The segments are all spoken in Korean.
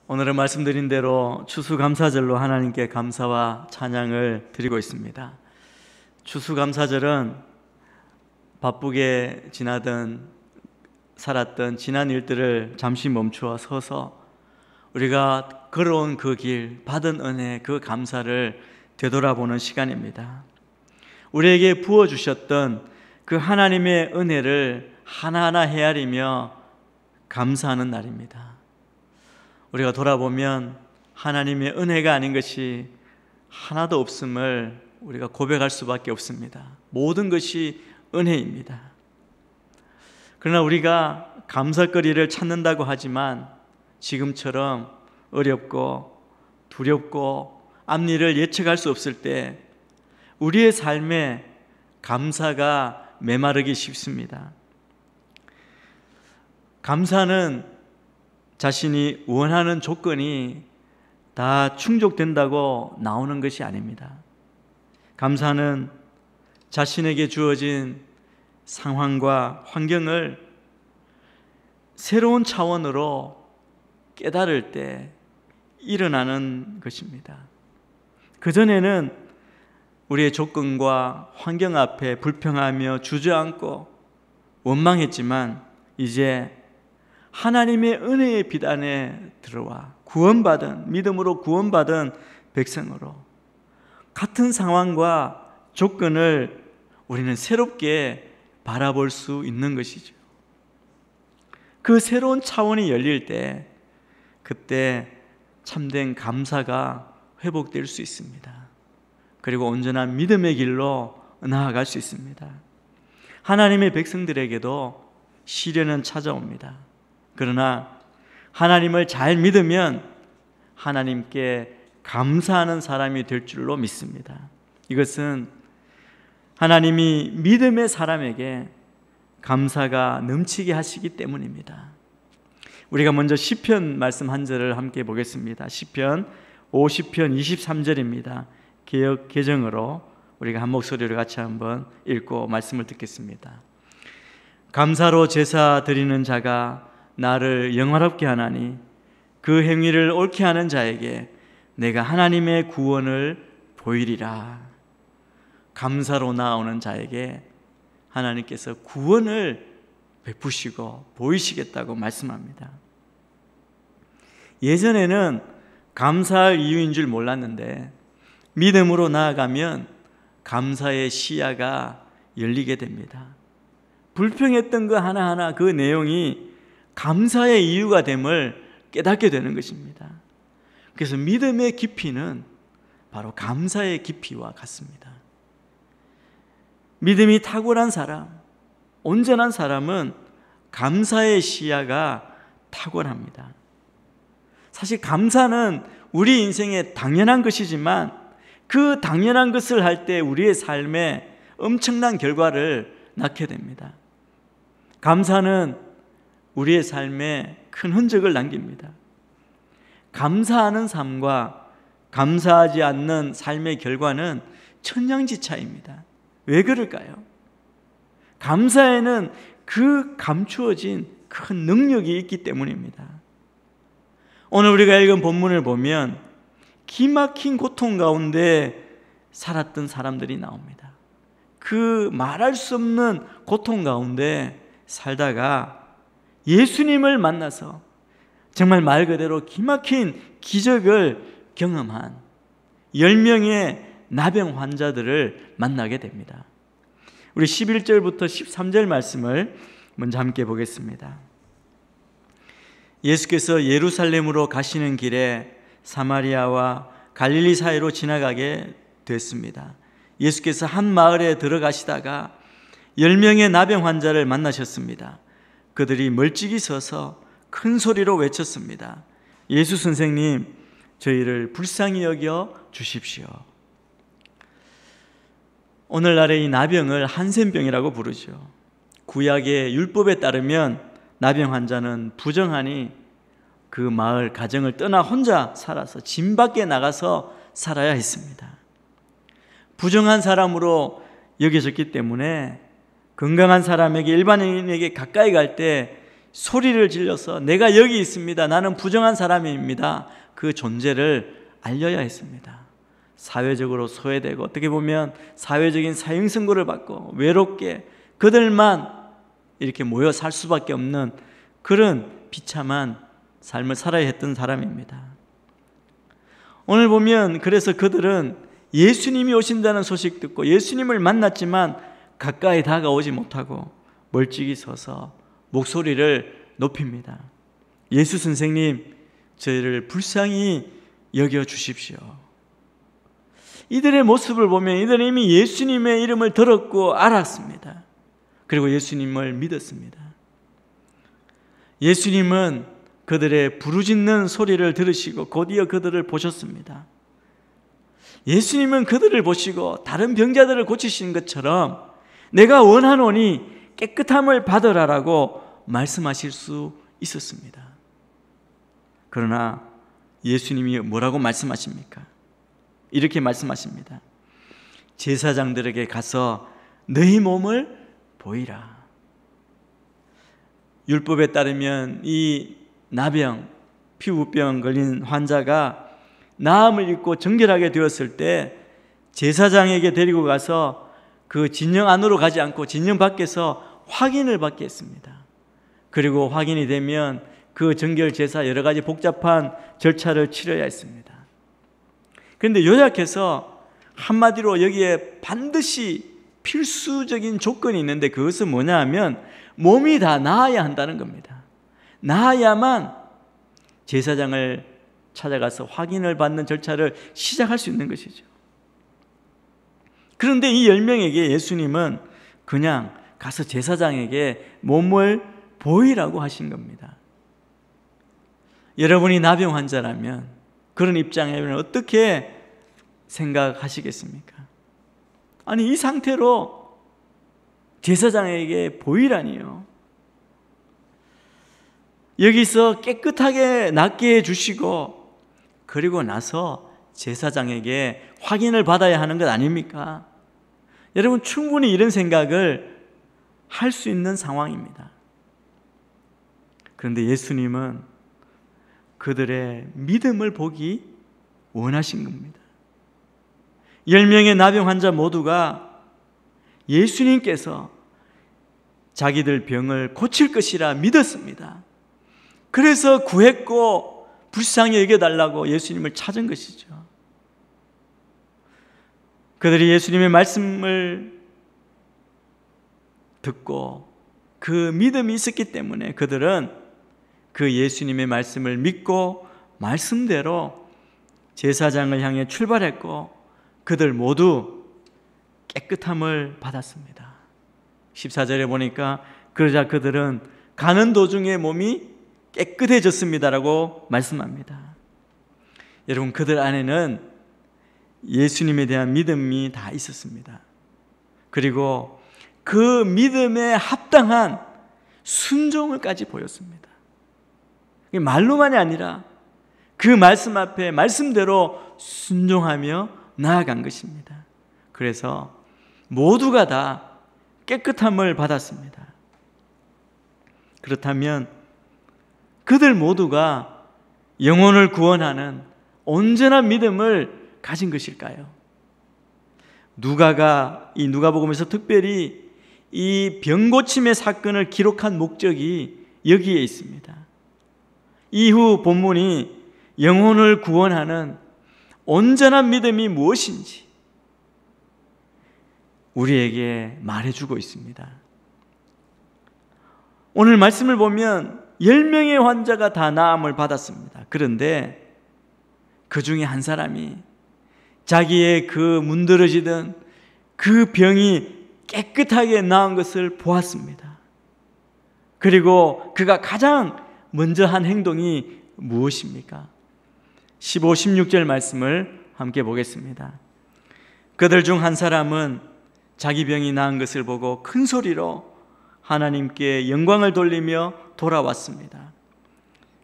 오늘은 말씀드린 대로 추수감사절로 하나님께 감사와 찬양을 드리고 있습니다. 추수감사절은 바쁘게 살았던 지난 일들을 잠시 멈추어 서서 우리가 걸어온 그 길, 받은 은혜, 그 감사를 되돌아보는 시간입니다. 우리에게 부어주셨던 그 하나님의 은혜를 하나하나 헤아리며 감사하는 날입니다. 우리가 돌아보면 하나님의 은혜가 아닌 것이 하나도 없음을 우리가 고백할 수밖에 없습니다. 모든 것이 은혜입니다. 그러나 우리가 감사거리를 찾는다고 하지만 지금처럼 어렵고 두렵고 앞일을 예측할 수 없을 때 우리의 삶에 감사가 메마르기 쉽습니다. 감사는 자신이 원하는 조건이 다 충족된다고 나오는 것이 아닙니다. 감사는 자신에게 주어진 상황과 환경을 새로운 차원으로 깨달을 때 일어나는 것입니다. 그전에는 우리의 조건과 환경 앞에 불평하며 주저앉고 원망했지만 이제 하나님의 은혜의 빛 안에 들어와 믿음으로 구원받은 백성으로 같은 상황과 조건을 우리는 새롭게 바라볼 수 있는 것이죠. 그 새로운 차원이 열릴 때 그때 참된 감사가 회복될 수 있습니다. 그리고 온전한 믿음의 길로 나아갈 수 있습니다. 하나님의 백성들에게도 시련은 찾아옵니다. 그러나 하나님을 잘 믿으면 하나님께 감사하는 사람이 될 줄로 믿습니다. 이것은 하나님이 믿음의 사람에게 감사가 넘치게 하시기 때문입니다. 우리가 먼저 시편 말씀 한 절을 함께 보겠습니다. 시편 50편 23절입니다. 개역 개정으로 우리가 한 목소리로 같이 한번 읽고 말씀을 듣겠습니다. 감사로 제사 드리는 자가 나를 영화롭게 하나니 그 행위를 옳게 하는 자에게 내가 하나님의 구원을 보이리라. 감사로 나아오는 자에게 하나님께서 구원을 베푸시고 보이시겠다고 말씀합니다. 예전에는 감사할 이유인 줄 몰랐는데 믿음으로 나아가면 감사의 시야가 열리게 됩니다. 불평했던 거 하나하나 그 내용이 감사의 이유가 됨을 깨닫게 되는 것입니다. 그래서 믿음의 깊이는 바로 감사의 깊이와 같습니다. 믿음이 탁월한 사람, 온전한 사람은 감사의 시야가 탁월합니다. 사실 감사는 우리 인생에 당연한 것이지만 그 당연한 것을 할 때 우리의 삶에 엄청난 결과를 낳게 됩니다. 감사는 우리의 삶에 큰 흔적을 남깁니다. 감사하는 삶과 감사하지 않는 삶의 결과는 천양지차입니다. 왜 그럴까요? 감사에는 그 감추어진 큰 능력이 있기 때문입니다. 오늘 우리가 읽은 본문을 보면 기막힌 고통 가운데 살았던 사람들이 나옵니다. 그 말할 수 없는 고통 가운데 살다가 예수님을 만나서 정말 말 그대로 기막힌 기적을 경험한 10명의 나병 환자들을 만나게 됩니다. 우리 11절부터 13절 말씀을 먼저 함께 보겠습니다. 예수께서 예루살렘으로 가시는 길에 사마리아와 갈릴리 사이로 지나가게 됐습니다. 예수께서 한 마을에 들어가시다가 10명의 나병 환자를 만나셨습니다. 그들이 멀찍이 서서 큰 소리로 외쳤습니다. 예수 선생님, 저희를 불쌍히 여겨 주십시오. 오늘날의 이 나병을 한센병이라고 부르죠. 구약의 율법에 따르면 나병 환자는 부정하니 그 마을 가정을 떠나 혼자 살아서 집 밖에 나가서 살아야 했습니다. 부정한 사람으로 여겨졌기 때문에 건강한 사람에게 일반인에게 가까이 갈 때 소리를 질러서 내가 여기 있습니다, 나는 부정한 사람입니다, 그 존재를 알려야 했습니다. 사회적으로 소외되고 어떻게 보면 사회적인 사형선고를 받고 외롭게 그들만 이렇게 모여 살 수밖에 없는 그런 비참한 삶을 살아야 했던 사람입니다. 오늘 보면 그래서 그들은 예수님이 오신다는 소식 듣고 예수님을 만났지만 가까이 다가오지 못하고 멀찍이 서서 목소리를 높입니다. 예수 선생님, 저희를 불쌍히 여겨 주십시오. 이들의 모습을 보면 이들은 이미 예수님의 이름을 들었고 알았습니다. 그리고 예수님을 믿었습니다. 예수님은 그들의 부르짖는 소리를 들으시고 곧이어 그들을 보셨습니다. 예수님은 그들을 보시고 다른 병자들을 고치신 것처럼 내가 원하노니 깨끗함을 받으라라고 말씀하실 수 있었습니다. 그러나 예수님이 뭐라고 말씀하십니까? 이렇게 말씀하십니다. 제사장들에게 가서 너희 몸을 보이라. 율법에 따르면 이 나병, 피부병 걸린 환자가 나음을 입고 정결하게 되었을 때 제사장에게 데리고 가서 그 진영 안으로 가지 않고 진영 밖에서 확인을 받게 했습니다. 그리고 확인이 되면 그 정결 제사 여러 가지 복잡한 절차를 치러야 했습니다. 그런데 요약해서 한마디로 여기에 반드시 필수적인 조건이 있는데 그것은 뭐냐 하면 몸이 다 나아야 한다는 겁니다. 나아야만 제사장을 찾아가서 확인을 받는 절차를 시작할 수 있는 것이죠. 그런데 이 10명에게 예수님은 그냥 가서 제사장에게 몸을 보이라고 하신 겁니다. 여러분이 나병 환자라면 그런 입장에는 어떻게 생각하시겠습니까? 아니, 이 상태로 제사장에게 보이라니요. 여기서 깨끗하게 낫게 해주시고 그리고 나서 제사장에게 확인을 받아야 하는 것 아닙니까? 여러분, 충분히 이런 생각을 할 수 있는 상황입니다. 그런데 예수님은 그들의 믿음을 보기 원하신 겁니다. 10명의 나병 환자 모두가 예수님께서 자기들 병을 고칠 것이라 믿었습니다. 그래서 구했고 불쌍히 여겨달라고 예수님을 찾은 것이죠. 그들이 예수님의 말씀을 듣고 그 믿음이 있었기 때문에 그들은 그 예수님의 말씀을 믿고 말씀대로 제사장을 향해 출발했고 그들 모두 깨끗함을 받았습니다. 14절에 보니까 그러자 그들은 가는 도중에 몸이 깨끗해졌습니다라고 말씀합니다. 여러분, 그들 안에는 예수님에 대한 믿음이 다 있었습니다. 그리고 그 믿음에 합당한 순종을까지 보였습니다. 말로만이 아니라 그 말씀 앞에 말씀대로 순종하며 나아간 것입니다. 그래서 모두가 다 깨끗함을 받았습니다. 그렇다면 그들 모두가 영혼을 구원하는 온전한 믿음을 가진 것일까요? 누가가 이 누가복음에서 특별히 이 병고침의 사건을 기록한 목적이 여기에 있습니다. 이후 본문이 영혼을 구원하는 온전한 믿음이 무엇인지 우리에게 말해주고 있습니다. 오늘 말씀을 보면 10명의 환자가 다 나음을 받았습니다. 그런데 그 중에 한 사람이 자기의 그 문드러지던 그 병이 깨끗하게 나은 것을 보았습니다. 그리고 그가 가장 먼저 한 행동이 무엇입니까? 15, 16절 말씀을 함께 보겠습니다. 그들 중 한 사람은 자기 병이 나은 것을 보고 큰 소리로 하나님께 영광을 돌리며 돌아왔습니다.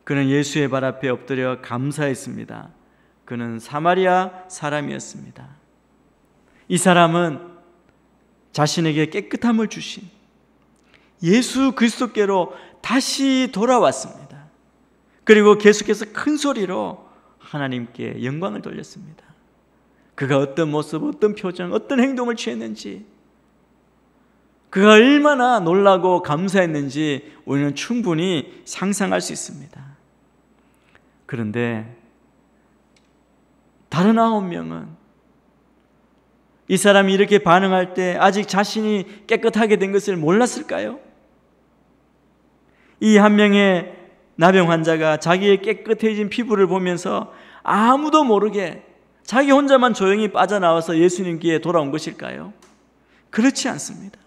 그는 예수의 발 앞에 엎드려 감사했습니다. 그는 사마리아 사람이었습니다. 이 사람은 자신에게 깨끗함을 주신 예수 그리스도께로 다시 돌아왔습니다. 그리고 계속해서 큰 소리로 하나님께 영광을 돌렸습니다. 그가 어떤 모습, 어떤 표정, 어떤 행동을 취했는지, 그가 얼마나 놀라고 감사했는지 우리는 충분히 상상할 수 있습니다. 그런데 다른 9명은 이 사람이 이렇게 반응할 때 아직 자신이 깨끗하게 된 것을 몰랐을까요? 이 한 명의 나병 환자가 자기의 깨끗해진 피부를 보면서 아무도 모르게 자기 혼자만 조용히 빠져나와서 예수님께 돌아온 것일까요? 그렇지 않습니다.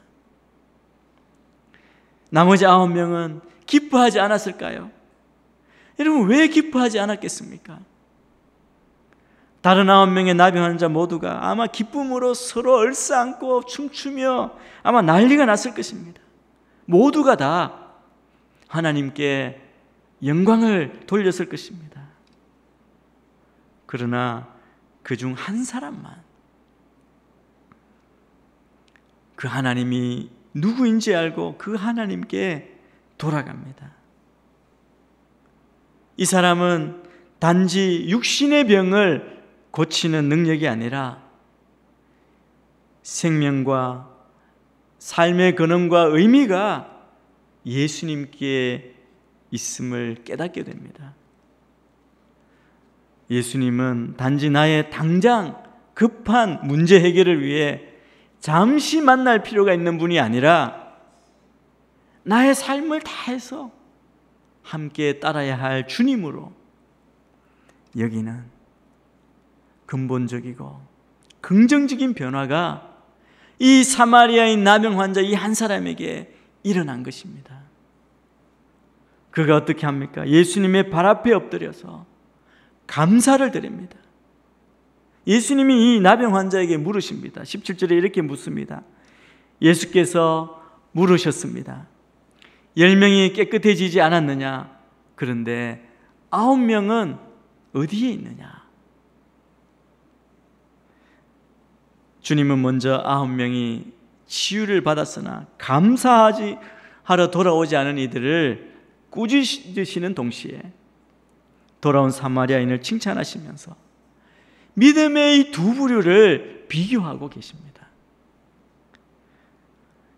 나머지 9명은 기뻐하지 않았을까요? 여러분, 왜 기뻐하지 않았겠습니까? 다른 9명의 나병 환자 모두가 아마 기쁨으로 서로 얼싸안고 춤추며 아마 난리가 났을 것입니다. 모두가 다 하나님께 영광을 돌렸을 것입니다. 그러나 그중 한 사람만 그 하나님이 누구인지 알고 그 하나님께 돌아갑니다. 이 사람은 단지 육신의 병을 고치는 능력이 아니라 생명과 삶의 근원과 의미가 예수님께 있음을 깨닫게 됩니다. 예수님은 단지 나의 당장 급한 문제 해결을 위해 잠시 만날 필요가 있는 분이 아니라 나의 삶을 다해서 함께 따라야 할 주님으로 여기는 근본적이고 긍정적인 변화가 이 사마리아인 나병 환자 이 한 사람에게 일어난 것입니다. 그가 어떻게 합니까? 예수님의 발 앞에 엎드려서 감사를 드립니다. 예수님이 이 나병 환자에게 물으십니다. 17절에 이렇게 묻습니다. 예수께서 물으셨습니다. 10명이 깨끗해지지 않았느냐? 그런데 9명은 어디에 있느냐? 주님은 먼저 9명이 치유를 받았으나 감사하지 하러 돌아오지 않은 이들을 꾸짖으시는 동시에 돌아온 사마리아인을 칭찬하시면서 믿음의 이 두 부류를 비교하고 계십니다.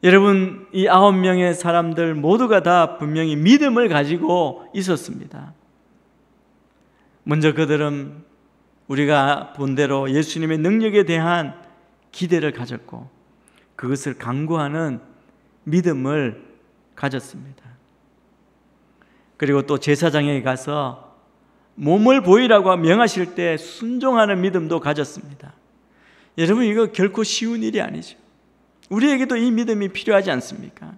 여러분, 이 9명의 사람들 모두가 다 분명히 믿음을 가지고 있었습니다. 먼저 그들은 우리가 본 대로 예수님의 능력에 대한 기대를 가졌고 그것을 강구하는 믿음을 가졌습니다. 그리고 또 제사장에게 가서 몸을 보이라고 명하실 때 순종하는 믿음도 가졌습니다. 여러분, 이거 결코 쉬운 일이 아니죠. 우리에게도 이 믿음이 필요하지 않습니까?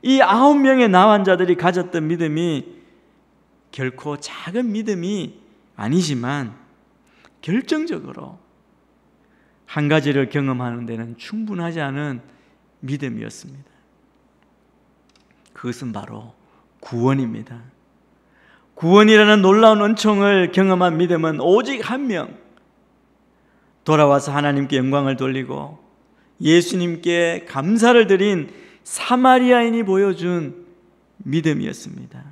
이 9명의 나 환자들이 가졌던 믿음이 결코 작은 믿음이 아니지만 결정적으로 한 가지를 경험하는 데는 충분하지 않은 믿음이었습니다. 그것은 바로 구원입니다. 구원이라는 놀라운 은총을 경험한 믿음은 오직 한 명, 돌아와서 하나님께 영광을 돌리고 예수님께 감사를 드린 사마리아인이 보여준 믿음이었습니다.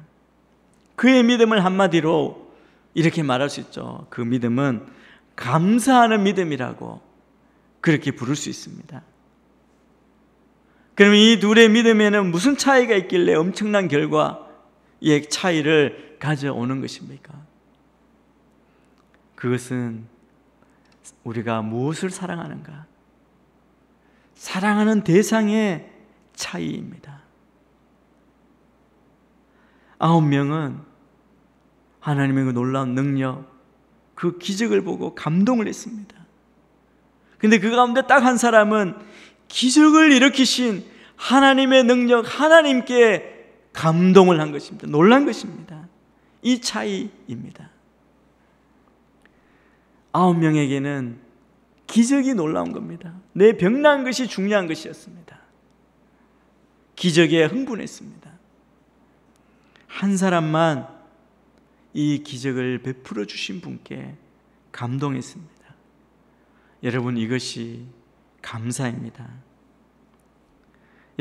그의 믿음을 한마디로 이렇게 말할 수 있죠. 그 믿음은 감사하는 믿음이라고 그렇게 부를 수 있습니다. 그럼 이 둘의 믿음에는 무슨 차이가 있길래 엄청난 결과의 차이를 가져오는 것입니까? 그것은 우리가 무엇을 사랑하는가? 사랑하는 대상의 차이입니다. 9명은 하나님의 그 놀라운 능력, 그 기적을 보고 감동을 했습니다. 근데 그 가운데 딱 한 사람은 기적을 일으키신 하나님의 능력, 하나님께 감동을 한 것입니다. 놀란 것입니다. 이 차이입니다. 9명에게는 기적이 놀라운 겁니다. 내 병난 것이 중요한 것이었습니다. 기적에 흥분했습니다. 한 사람만 이 기적을 베풀어 주신 분께 감동했습니다. 여러분, 이것이 감사입니다.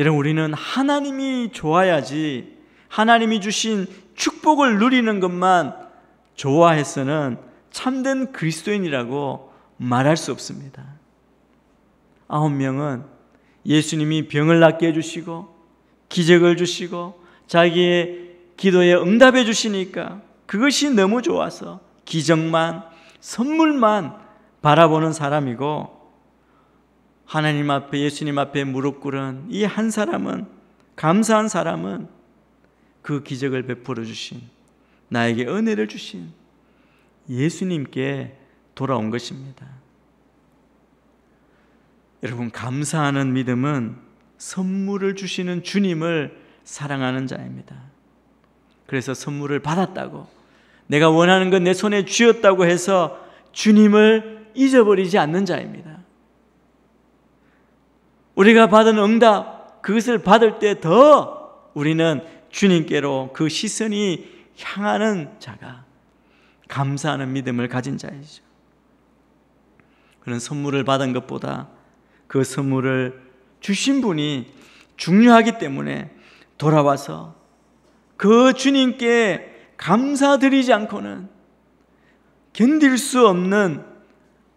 여러분, 우리는 하나님이 좋아야지 하나님이 주신 축복을 누리는 것만 좋아해서는 참된 그리스도인이라고 말할 수 없습니다. 9명은 예수님이 병을 낫게 해주시고 기적을 주시고 자기의 기도에 응답해 주시니까 그것이 너무 좋아서 기적만, 선물만 바라보는 사람이고, 하나님 앞에, 예수님 앞에 무릎 꿇은 이 한 사람은, 감사한 사람은 그 기적을 베풀어 주신, 나에게 은혜를 주신 예수님께 돌아온 것입니다. 여러분, 감사하는 믿음은 선물을 주시는 주님을 사랑하는 자입니다. 그래서 선물을 받았다고, 내가 원하는 건 내 손에 쥐었다고 해서 주님을 잊어버리지 않는 자입니다. 우리가 받은 응답, 그것을 받을 때 더 우리는 주님께로 그 시선이 향하는 자가 감사하는 믿음을 가진 자이죠. 그런 선물을 받은 것보다 그 선물을 주신 분이 중요하기 때문에 돌아와서 그 주님께 감사드리지 않고는 견딜 수 없는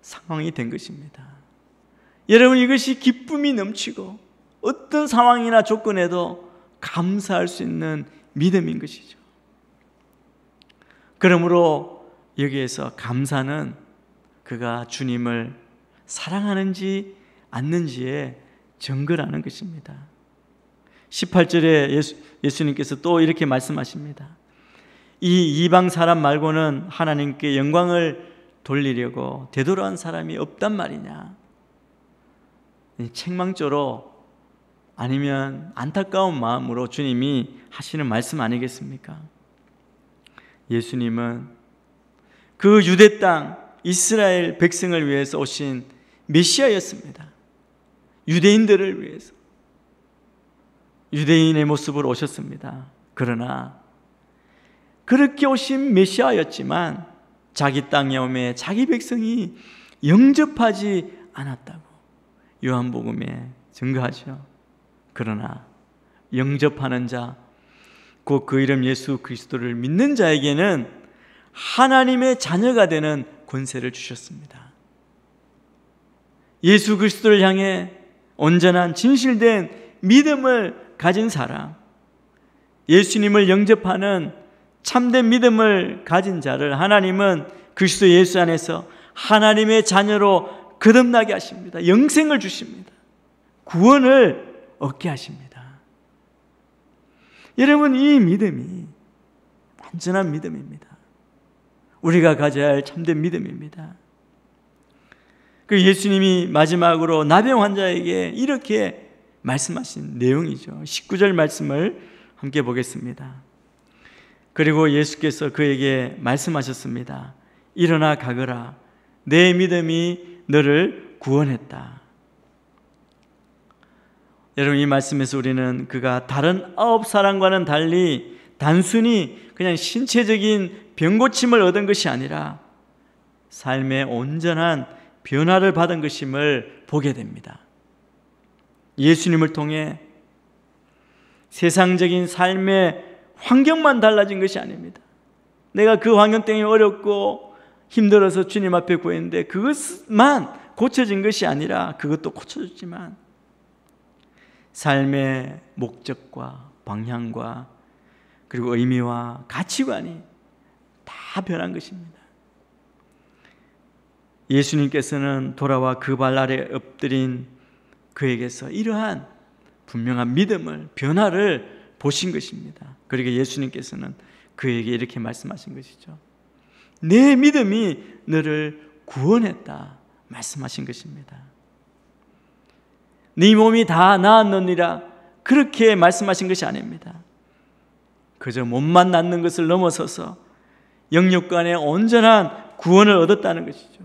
상황이 된 것입니다. 여러분, 이것이 기쁨이 넘치고 어떤 상황이나 조건에도 감사할 수 있는 믿음인 것이죠. 그러므로 여기에서 감사는 그가 주님을 사랑하는지 않는지의 증거라는 것입니다. 18절에 예수님께서 또 이렇게 말씀하십니다. 이 이방 사람 말고는 하나님께 영광을 돌리려고 되돌아온 사람이 없단 말이냐. 책망조로 아니면 안타까운 마음으로 주님이 하시는 말씀 아니겠습니까? 예수님은 그 유대 땅 이스라엘 백성을 위해서 오신 메시아였습니다. 유대인들을 위해서 유대인의 모습으로 오셨습니다. 그러나 그렇게 오신 메시아였지만 자기 땅에 오매 자기 백성이 영접하지 않았다고 요한복음에 증거하죠. 그러나 영접하는 자, 곧 그 이름 예수 그리스도를 믿는 자에게는 하나님의 자녀가 되는 권세를 주셨습니다. 예수 그리스도를 향해 온전한 진실된 믿음을 가진 사람, 예수님을 영접하는 참된 믿음을 가진 자를 하나님은 그리스도 예수 안에서 하나님의 자녀로 거듭나게 하십니다. 영생을 주십니다. 구원을 얻게 하십니다. 여러분, 이 믿음이 완전한 믿음입니다. 우리가 가져야 할 참된 믿음입니다. 그 예수님이 마지막으로 나병 환자에게 이렇게 말씀하신 내용이죠. 19절 말씀을 함께 보겠습니다. 그리고 예수께서 그에게 말씀하셨습니다. 일어나 가거라. 내 믿음이 너를 구원했다. 여러분, 이 말씀에서 우리는 그가 다른 9사람과는 달리 단순히 그냥 신체적인 병고침을 얻은 것이 아니라 삶의 온전한 변화를 받은 것임을 보게 됩니다. 예수님을 통해 세상적인 삶의 환경만 달라진 것이 아닙니다. 내가 그 환경 때문에 어렵고 힘들어서 주님 앞에 구했는데 그것만 고쳐진 것이 아니라, 그것도 고쳐졌지만 삶의 목적과 방향과 그리고 의미와 가치관이 다 변한 것입니다. 예수님께서는 돌아와 그 발 아래 엎드린 그에게서 이러한 분명한 믿음을, 변화를 보신 것입니다. 그러니까 예수님께서는 그에게 이렇게 말씀하신 것이죠. 내 믿음이 너를 구원했다 말씀하신 것입니다. 네 몸이 다 나았느니라 그렇게 말씀하신 것이 아닙니다. 그저 몸만 낫는 것을 넘어서서 영육간의 온전한 구원을 얻었다는 것이죠.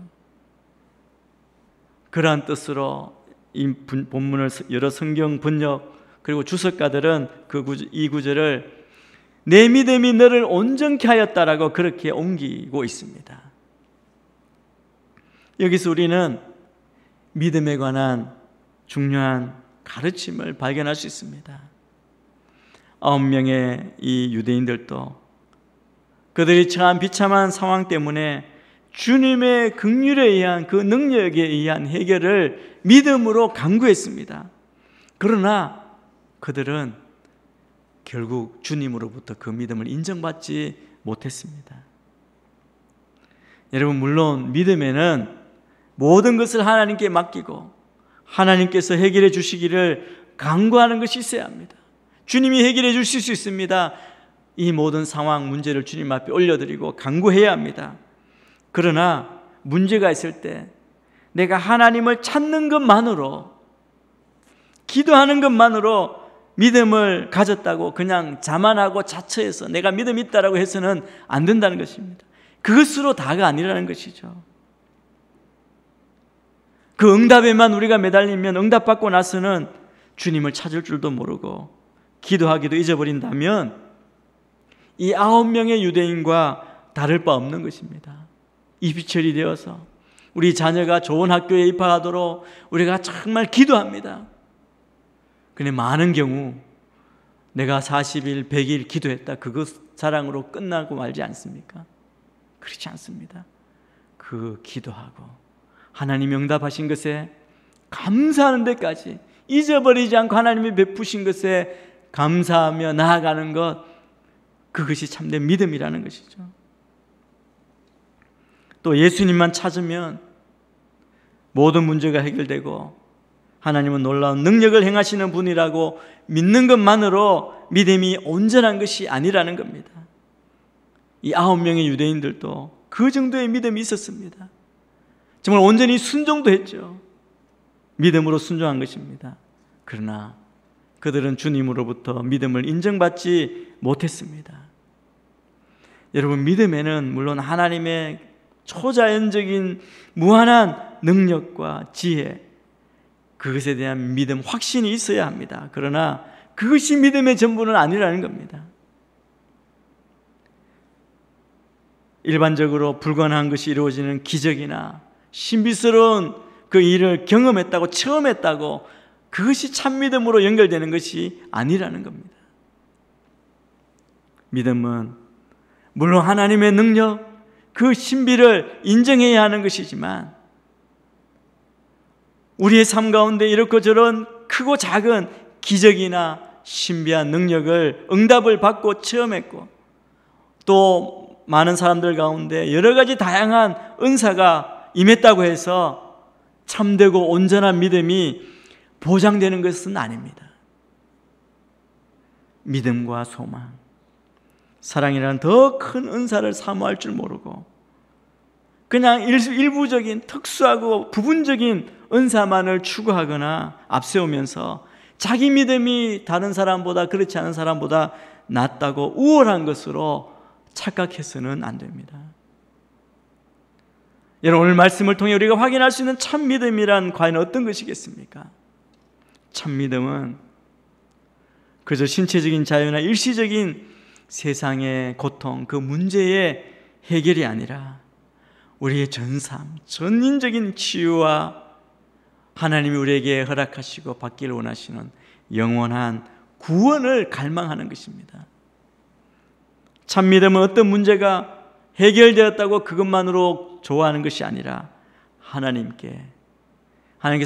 그러한 뜻으로 이 본문을 여러 성경 번역 그리고 주석가들은 이 구절을 내 믿음이 너를 온전케 하였다라고 그렇게 옮기고 있습니다. 여기서 우리는 믿음에 관한 중요한 가르침을 발견할 수 있습니다. 9명의 이 유대인들도 그들이 처한 비참한 상황 때문에 주님의 긍휼에 의한 그 능력에 의한 해결을 믿음으로 간구했습니다. 그러나 그들은 결국 주님으로부터 그 믿음을 인정받지 못했습니다. 여러분, 물론 믿음에는 모든 것을 하나님께 맡기고 하나님께서 해결해 주시기를 간구하는 것이 있어야 합니다. 주님이 해결해 주실 수 있습니다. 이 모든 상황, 문제를 주님 앞에 올려드리고 간구해야 합니다. 그러나 문제가 있을 때 내가 하나님을 찾는 것만으로, 기도하는 것만으로 믿음을 가졌다고 그냥 자만하고 자처해서 내가 믿음이 있다라고 해서는 안 된다는 것입니다. 그것으로 다가 아니라는 것이죠. 그 응답에만 우리가 매달리면 응답받고 나서는 주님을 찾을 줄도 모르고 기도하기도 잊어버린다면 이 9명의 유대인과 다를 바 없는 것입니다. 이비철이 되어서 우리 자녀가 좋은 학교에 입학하도록 우리가 정말 기도합니다. 근데 많은 경우 내가 40일, 100일 기도했다, 그것 자랑으로 끝나고 말지 않습니까? 그렇지 않습니다. 그 기도하고 하나님이 응답하신 것에 감사하는 데까지, 잊어버리지 않고 하나님이 베푸신 것에 감사하며 나아가는 것, 그것이 참된 믿음이라는 것이죠. 또 예수님만 찾으면 모든 문제가 해결되고 하나님은 놀라운 능력을 행하시는 분이라고 믿는 것만으로 믿음이 온전한 것이 아니라는 겁니다. 이 9명의 유대인들도 그 정도의 믿음이 있었습니다. 정말 온전히 순종도 했죠. 믿음으로 순종한 것입니다. 그러나 그들은 주님으로부터 믿음을 인정받지 못했습니다. 여러분, 믿음에는 물론 하나님의 초자연적인 무한한 능력과 지혜, 그것에 대한 믿음, 확신이 있어야 합니다. 그러나 그것이 믿음의 전부는 아니라는 겁니다. 일반적으로 불가능한 것이 이루어지는 기적이나 신비스러운 그 일을 경험했다고, 처음 했다고 그것이 참 믿음으로 연결되는 것이 아니라는 겁니다. 믿음은 물론 하나님의 능력, 그 신비를 인정해야 하는 것이지만 우리의 삶 가운데 이렇고 저런 크고 작은 기적이나 신비한 능력을, 응답을 받고 체험했고 또 많은 사람들 가운데 여러 가지 다양한 은사가 임했다고 해서 참되고 온전한 믿음이 보장되는 것은 아닙니다. 믿음과 소망, 사랑이라는 더 큰 은사를 사모할 줄 모르고 그냥 일부적인 특수하고 부분적인 은사만을 추구하거나 앞세우면서 자기 믿음이 다른 사람보다, 그렇지 않은 사람보다 낫다고 우월한 것으로 착각해서는 안 됩니다. 여러분, 오늘 말씀을 통해 우리가 확인할 수 있는 참 믿음이란 과연 어떤 것이겠습니까? 참 믿음은 그저 신체적인 자유나 일시적인 세상의 고통, 그 문제의 해결이 아니라 우리의 전삶, 전인적인 치유와 하나님이 우리에게 허락하시고 받기를 원하시는 영원한 구원을 갈망하는 것입니다. 참 믿음은 어떤 문제가 해결되었다고 그것만으로 좋아하는 것이 아니라 하나님께서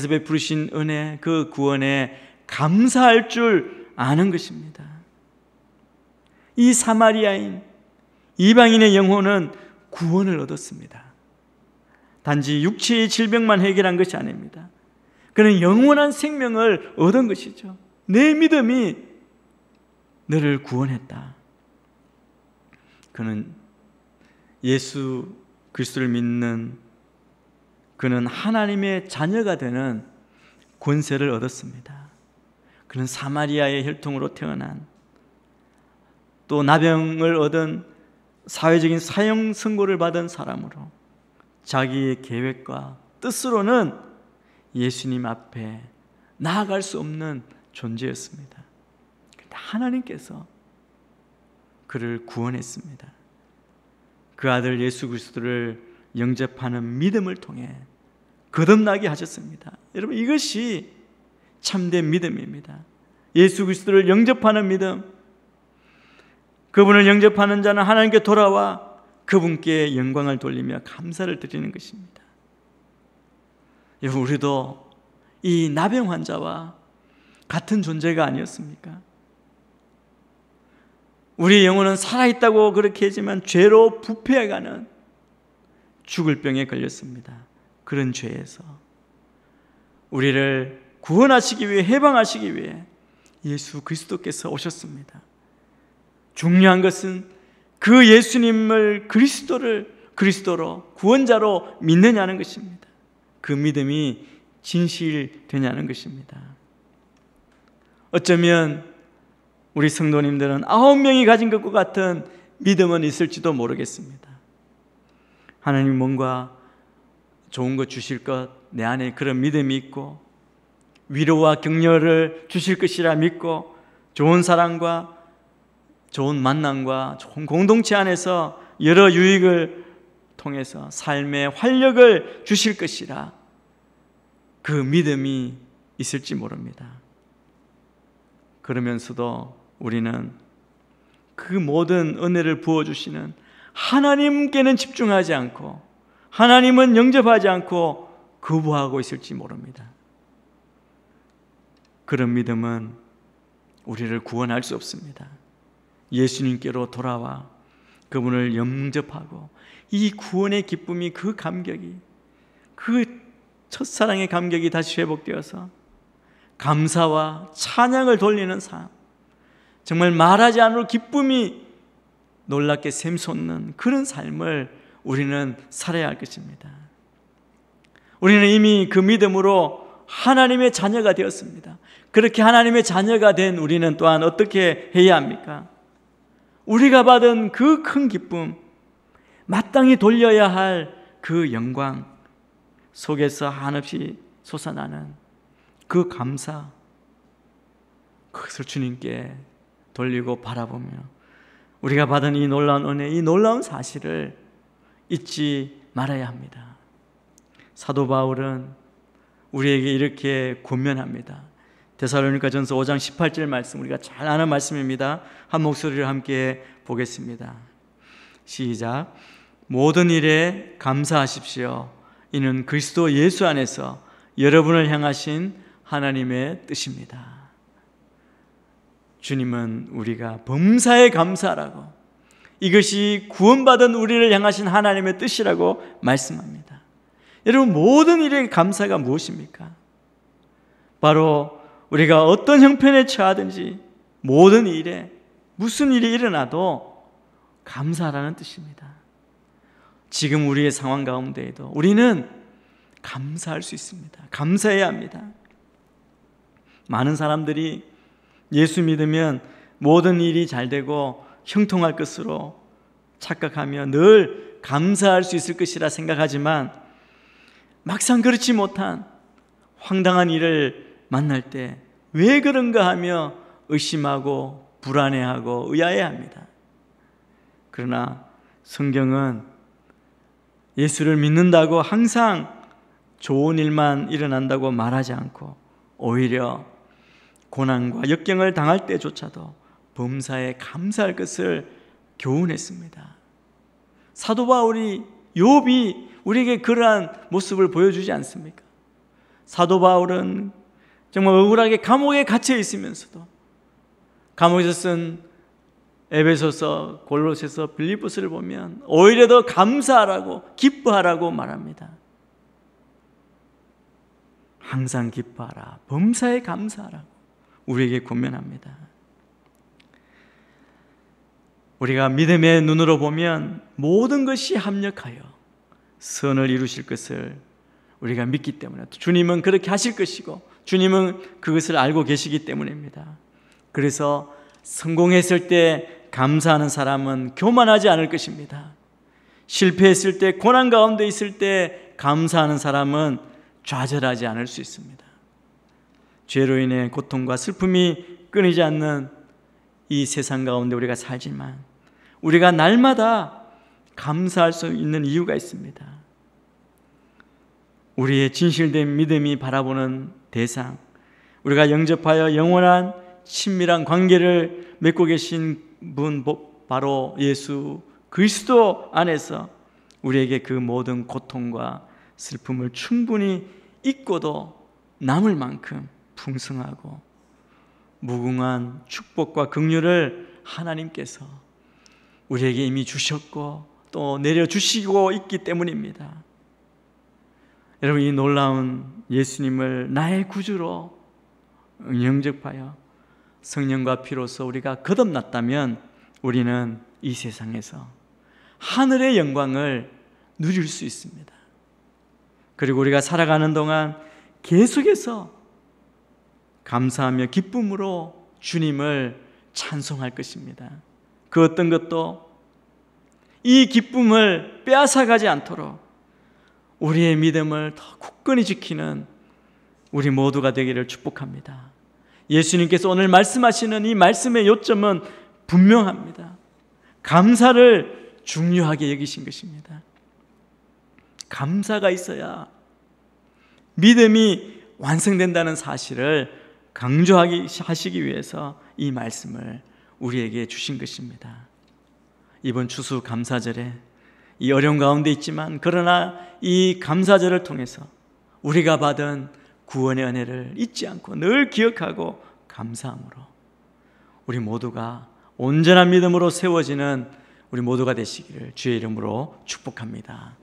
베푸신 은혜, 그 구원에 감사할 줄 아는 것입니다. 이 사마리아인 이방인의 영혼은 구원을 얻었습니다. 단지 육체의 질병만 해결한 것이 아닙니다. 그는 영원한 생명을 얻은 것이죠. 내 믿음이 너를 구원했다. 그는 예수 그리스도를 믿는 그는 하나님의 자녀가 되는 권세를 얻었습니다. 그는 사마리아의 혈통으로 태어난, 또 나병을 얻은 사회적인 사형 선고를 받은 사람으로 자기의 계획과 뜻으로는 예수님 앞에 나아갈 수 없는 존재였습니다. 그런데 하나님께서 그를 구원했습니다. 그 아들 예수 그리스도를 영접하는 믿음을 통해 거듭나게 하셨습니다. 여러분, 이것이 참된 믿음입니다. 예수 그리스도를 영접하는 믿음, 그분을 영접하는 자는 하나님께 돌아와 그분께 영광을 돌리며 감사를 드리는 것입니다. 여러분, 우리도 이 나병 환자와 같은 존재가 아니었습니까? 우리의 영혼은 살아있다고 그렇게 하지만 죄로 부패해가는 죽을 병에 걸렸습니다. 그런 죄에서 우리를 구원하시기 위해, 해방하시기 위해 예수 그리스도께서 오셨습니다. 중요한 것은 그 예수님을 그리스도로 구원자로 믿느냐는 것입니다. 그 믿음이 진실되냐는 것입니다. 어쩌면 우리 성도님들은 9명이 가진 것과 같은 믿음은 있을지도 모르겠습니다. 하나님 뭔가 좋은 것 주실 것, 내 안에 그런 믿음이 있고 위로와 격려를 주실 것이라 믿고 좋은 사랑과 좋은 만남과 좋은 공동체 안에서 여러 유익을 통해서 삶의 활력을 주실 것이라 그 믿음이 있을지 모릅니다. 그러면서도 우리는 그 모든 은혜를 부어주시는 하나님께는 집중하지 않고 하나님은 영접하지 않고 거부하고 있을지 모릅니다. 그런 믿음은 우리를 구원할 수 없습니다. 예수님께로 돌아와 그분을 영접하고 이 구원의 기쁨이, 그 감격이, 그 첫사랑의 감격이 다시 회복되어서 감사와 찬양을 돌리는 삶, 정말 말하지 않을 기쁨이 놀랍게 샘솟는 그런 삶을 우리는 살아야 할 것입니다. 우리는 이미 그 믿음으로 하나님의 자녀가 되었습니다. 그렇게 하나님의 자녀가 된 우리는 또한 어떻게 해야 합니까? 우리가 받은 그 큰 기쁨, 마땅히 돌려야 할 그 영광 속에서 한없이 솟아나는 그 감사, 그것을 주님께 돌리고 바라보며 우리가 받은 이 놀라운 은혜, 이 놀라운 사실을 잊지 말아야 합니다. 사도 바울은 우리에게 이렇게 권면합니다. 데살로니가전서 5장 18절 말씀, 우리가 잘 아는 말씀입니다. 한 목소리를 함께 보겠습니다. 시작. 모든 일에 감사하십시오. 이는 그리스도 예수 안에서 여러분을 향하신 하나님의 뜻입니다. 주님은 우리가 범사에 감사하라고, 이것이 구원받은 우리를 향하신 하나님의 뜻이라고 말씀합니다. 여러분, 모든 일에 감사가 무엇입니까? 바로 우리가 어떤 형편에 처하든지 모든 일에, 무슨 일이 일어나도 감사하라는 뜻입니다. 지금 우리의 상황 가운데에도 우리는 감사할 수 있습니다. 감사해야 합니다. 많은 사람들이 예수 믿으면 모든 일이 잘 되고 형통할 것으로 착각하며 늘 감사할 수 있을 것이라 생각하지만 막상 그렇지 못한 황당한 일을 만날 때 왜 그런가 하며 의심하고 불안해하고 의아해합니다. 그러나 성경은 예수를 믿는다고 항상 좋은 일만 일어난다고 말하지 않고 오히려 고난과 역경을 당할 때조차도 범사에 감사할 것을 교훈했습니다. 사도 바울이, 욥이 우리에게 그러한 모습을 보여주지 않습니까? 사도 바울은 정말 억울하게 감옥에 갇혀 있으면서도 감옥에서 쓴 에베소서, 골로새서, 빌립보서를 보면 오히려 더 감사하라고, 기뻐하라고 말합니다. 항상 기뻐하라, 범사에 감사하라고 우리에게 권면합니다. 우리가 믿음의 눈으로 보면 모든 것이 합력하여 선을 이루실 것을 우리가 믿기 때문에, 주님은 그렇게 하실 것이고 주님은 그것을 알고 계시기 때문입니다. 그래서 성공했을 때 감사하는 사람은 교만하지 않을 것입니다. 실패했을 때, 고난 가운데 있을 때 감사하는 사람은 좌절하지 않을 수 있습니다. 죄로 인해 고통과 슬픔이 끊이지 않는 이 세상 가운데 우리가 살지만 우리가 날마다 감사할 수 있는 이유가 있습니다. 우리의 진실된 믿음이 바라보는 대상, 우리가 영접하여 영원한 친밀한 관계를 맺고 계신 분 바로 예수 그리스도 안에서 우리에게 그 모든 고통과 슬픔을 충분히 잊고도 남을 만큼 풍성하고 무궁한 축복과 긍휼을 하나님께서 우리에게 이미 주셨고 또 내려주시고 있기 때문입니다. 여러분, 이 놀라운 예수님을 나의 구주로 영접하여 성령과 피로써 우리가 거듭났다면 우리는 이 세상에서 하늘의 영광을 누릴 수 있습니다. 그리고 우리가 살아가는 동안 계속해서 감사하며 기쁨으로 주님을 찬송할 것입니다. 그 어떤 것도 이 기쁨을 빼앗아가지 않도록 우리의 믿음을 더 굳건히 지키는 우리 모두가 되기를 축복합니다. 예수님께서 오늘 말씀하시는 이 말씀의 요점은 분명합니다. 감사를 중요하게 여기신 것입니다. 감사가 있어야 믿음이 완성된다는 사실을 강조하시기 위해서 이 말씀을 우리에게 주신 것입니다. 이번 추수 감사절에 이 어려운 가운데 있지만 그러나 이 감사절을 통해서 우리가 받은 구원의 은혜를 잊지 않고 늘 기억하고 감사함으로 우리 모두가 온전한 믿음으로 세워지는 우리 모두가 되시기를 주의 이름으로 축복합니다.